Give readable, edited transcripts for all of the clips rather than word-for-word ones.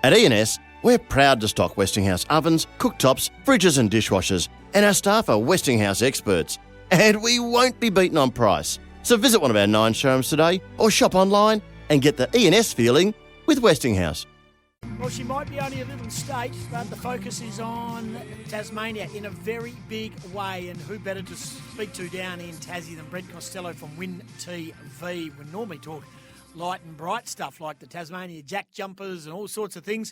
At E&S, we're proud to stock Westinghouse ovens, cooktops, fridges and dishwashers, and our staff are Westinghouse experts. And we won't be beaten on price. So visit one of our 9 showrooms today or shop online and get the E&S feeling with Westinghouse. Well, she might be only a little state, but the focus is on Tasmania in a very big way. And who better to speak to down in Tassie than Brent Costello from Win TV? We normally talk light and bright stuff like the Tasmania Jack jumpers and all sorts of things.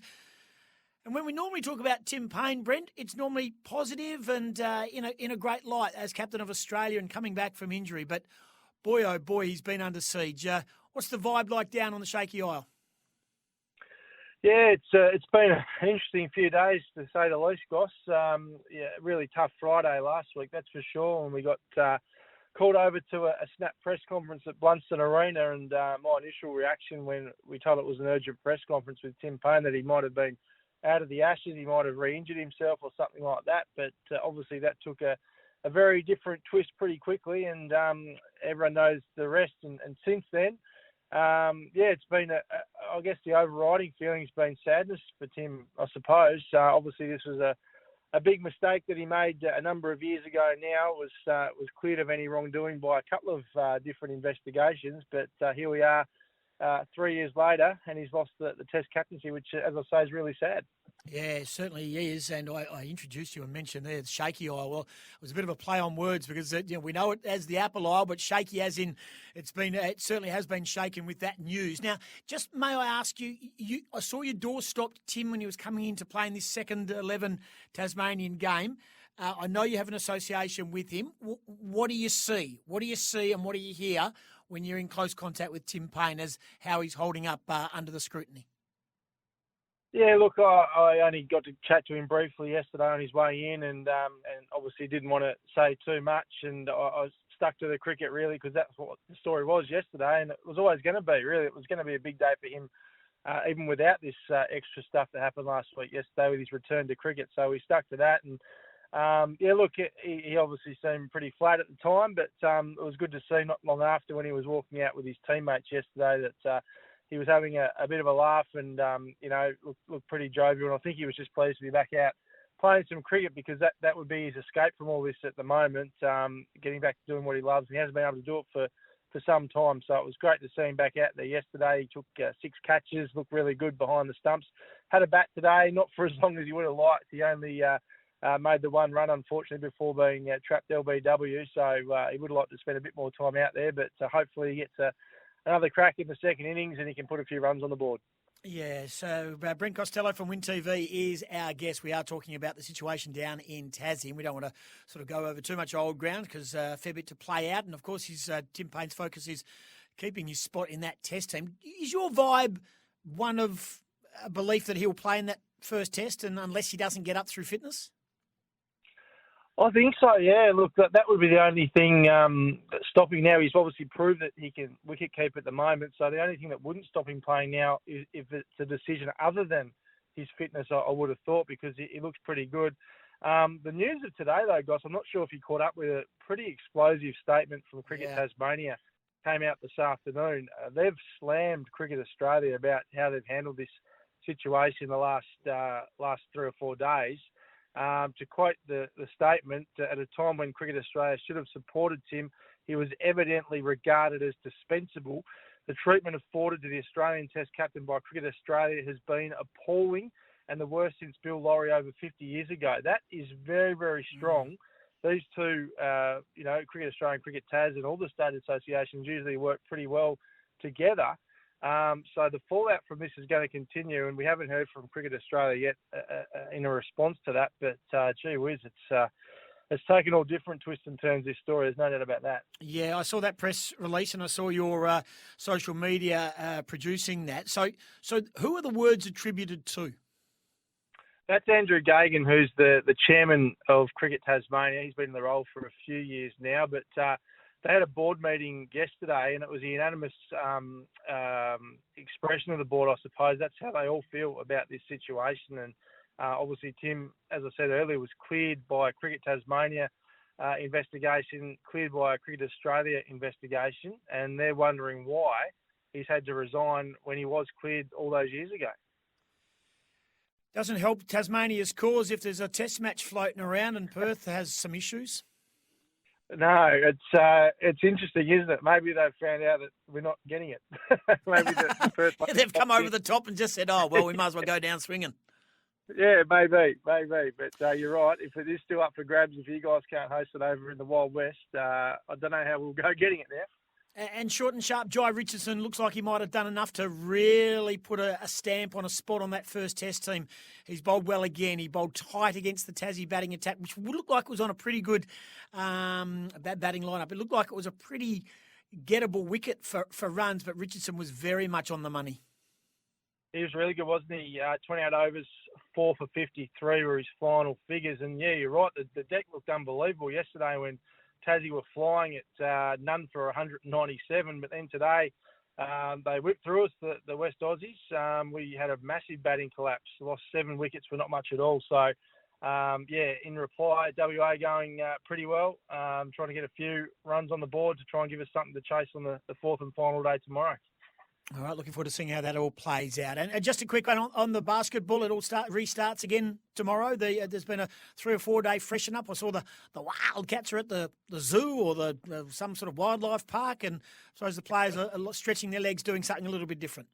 And when we normally talk about Tim Payne, Brent, it's normally positive and in a great light as captain of Australia and coming back from injury. But boy, oh boy, he's been under siege. What's the vibe like down on the Shaky Isle? Yeah, it's been an interesting few days to say the least, Goss. Really tough Friday last week, that's for sure. And we got called over to a snap press conference at Blunston Arena, and my initial reaction when we told it was an urgent press conference with Tim Payne that he might have been out of the ashes, he might have re-injured himself or something like that. But obviously that took a very different twist pretty quickly, and everyone knows the rest. And since then, it's been, I guess the overriding feeling's been sadness for Tim, I suppose. Obviously this was a big mistake that he made a number of years ago now. Was cleared of any wrongdoing by a couple of different investigations, but here we are 3 years later, and he's lost the Test captaincy, which, as I say, is really sad. Yeah, certainly he is. And I introduced you and mentioned there the Shaky Isle. Well, it was a bit of a play on words because we know it as the Apple Isle, but shaky as in it certainly has been shaken with that news. Now, just may I ask you, I saw your door stopped, Tim, when he was coming in to play in this second 11 Tasmanian game. I know you have an association with him. What do you see? What do you see and what do you hear when you're in close contact with Tim Payne as how he's holding up under the scrutiny? Yeah, look, I only got to chat to him briefly yesterday on his way in, and obviously didn't want to say too much, and I stuck to the cricket really because that's what the story was yesterday, and it was always going to be, really. It was going to be a big day for him, even without this extra stuff that happened last week yesterday with his return to cricket, so we stuck to that. And look, he obviously seemed pretty flat at the time, but it was good to see not long after when he was walking out with his teammates yesterday that he was having a bit of a laugh and, looked pretty jovial. And I think he was just pleased to be back out playing some cricket because that would be his escape from all this at the moment, getting back to doing what he loves. He hasn't been able to do it for some time. So it was great to see him back out there yesterday. He took 6 catches, looked really good behind the stumps. Had a bat today, not for as long as he would have liked. He only made the one run, unfortunately, before being trapped LBW. So he would have liked to spend a bit more time out there, but hopefully he gets another crack in the second innings and he can put a few runs on the board. Yeah, so Brent Costello from Win TV is our guest. We are talking about the situation down in Tassie, and we don't want to sort of go over too much old ground because a fair bit to play out. And, of course, Tim Payne's focus is keeping his spot in that Test team. Is your vibe one of a belief that he'll play in that first Test and unless he doesn't get up through fitness? I think so, yeah. Look, that would be the only thing that's stopping now. He's obviously proved that he can wicket keep at the moment. So the only thing that wouldn't stop him playing now is if it's a decision other than his fitness, I would have thought, because he looks pretty good. The news of today, though, Goss, I'm not sure if you caught up with a pretty explosive statement from Cricket Tasmania. Came out this afternoon. They've slammed Cricket Australia about how they've handled this situation the last 3 or 4 days. To quote the statement, at a time when Cricket Australia should have supported Tim, he was evidently regarded as dispensable. The treatment afforded to the Australian Test captain by Cricket Australia has been appalling and the worst since Bill Lawry over 50 years ago. That is very, very strong. These two, Cricket Australia and Cricket Tas and all the state associations usually work pretty well together. So the fallout from this is going to continue, and we haven't heard from Cricket Australia yet in a response to that. But gee whiz, it's taken all different twists and turns, this story. There's no doubt about that. Yeah, I saw that press release, and I saw your social media producing that. So who are the words attributed to? That's Andrew Gagan, who's the chairman of Cricket Tasmania. He's been in the role for a few years now, but they had a board meeting yesterday, and it was a unanimous expression of the board, I suppose. That's how they all feel about this situation. And obviously, Tim, as I said earlier, was cleared by Cricket Tasmania investigation, cleared by a Cricket Australia investigation, and they're wondering why he's had to resign when he was cleared all those years ago. Doesn't help Tasmania's cause if there's a test match floating around and Perth has some issues. No, it's interesting, isn't it? Maybe they've found out that we're not getting it. Maybe the Perth They've come over the top and just said, oh, well, we might as well go down swinging. Yeah, maybe. But you're right. If it is still up for grabs, if you guys can't host it over in the Wild West, I don't know how we'll go getting it now. And short and sharp, Jai Richardson looks like he might have done enough to really put a stamp on a spot on that first test team. He's bowled well again. He bowled tight against the Tassie batting attack, which would look like it was on a pretty good batting lineup. It looked like it was a pretty gettable wicket for runs, but Richardson was very much on the money. He was really good, wasn't he? 28 overs, 4 for 53 were his final figures. And, yeah, you're right. The deck looked unbelievable yesterday when Tassie were flying at none for 197, but then today they whipped through us, the West Aussies. We had a massive batting collapse, lost 7 wickets for not much at all. So, in reply, WA going pretty well, trying to get a few runs on the board to try and give us something to chase on the fourth and final day tomorrow. All right, looking forward to seeing how that all plays out. And just a quick one on the basketball. It all restarts again tomorrow. There's been a 3 or 4 day freshen up. I saw the Wildcats are at the zoo or some sort of wildlife park, and I suppose the players are stretching their legs, doing something a little bit different.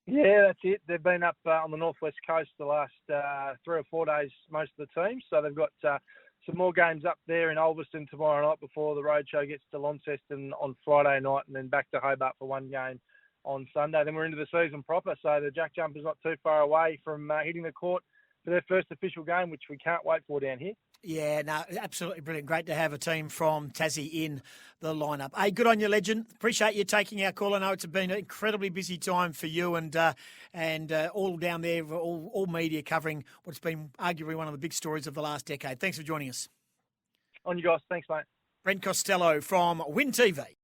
Yeah, that's it. They've been up on the northwest coast the last 3 or 4 days, most of the teams. So they've got some more games up there in Ulverston tomorrow night before the roadshow gets to Launceston on Friday night, and then back to Hobart for one game on Sunday. Then we're into the season proper, so the Jack Jumpers not too far away from hitting the court for their first official game, which we can't wait for down here. Yeah, no, absolutely brilliant. Great to have a team from Tassie in the lineup. Hey, good on you, legend. Appreciate you taking our call. I know it's been an incredibly busy time for you and all down there, all media covering what's been arguably one of the big stories of the last decade. Thanks for joining us. On you guys. Thanks, mate. Brent Costello from Win TV.